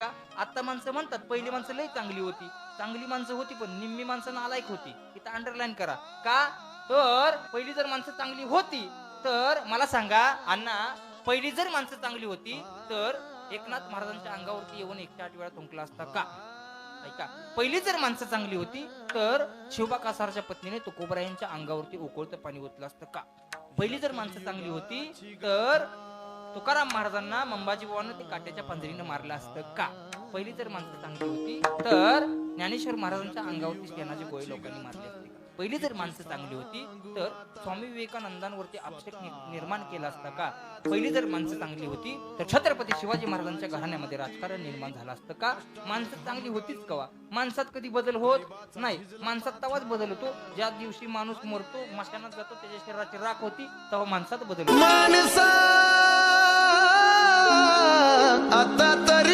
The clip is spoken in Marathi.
का? आता माणसं म्हणतात पहिली माणसं लई चांगली होती. चांगली माणसं होती पण निम्मी माणसं नालायक होती. इथं अंडरलाईन करा. का? तर पहिली जर माणसं चांगली होती, तर मला सांगा अण्णा, पहिली जर माणसं चांगली होती, तर एकनाथ महाराजांच्या अंगावरती येऊन 108 वेळा थुंकला असता का? ऐका. पहिली जर माणसं चांगली होती, तर शिवबा कासारच्या पत्नीने तुकोबरा यांच्या अंगावरती उकळतं पाणी ओतलं असतं का? पहिली जर माणसं चांगली होती, तर तुकाराम महाराजांना मंबाजी बुवानं ते काट्याच्या पंजरीनं मारलं असतं का? पहिली जर माणसं चांगली होती, तर ज्ञानेश्वर महाराजांच्या अंगावरती शेणाचे गोळे लोकांनी मारले असते का? पहिली जर माणसं चांगली होती, तर स्वामी विवेकानंदांवरती अभिषेक निर्माण केला असता का? पहिली जर माणसं चांगली होती, तर छत्रपती शिवाजी महाराजांच्या घराण्यामध्ये राजकारण निर्माण झालं असतं का? माणसं चांगली होतीच कवा? माणसात कधी बदल होत नाही. माणसात तवाच बदल होतो ज्या दिवशी माणूस मरतो, मशानात जातो, त्याच्या शरीराची राख होती, तेव्हा माणसात बदल होतो. माणसा आता तरी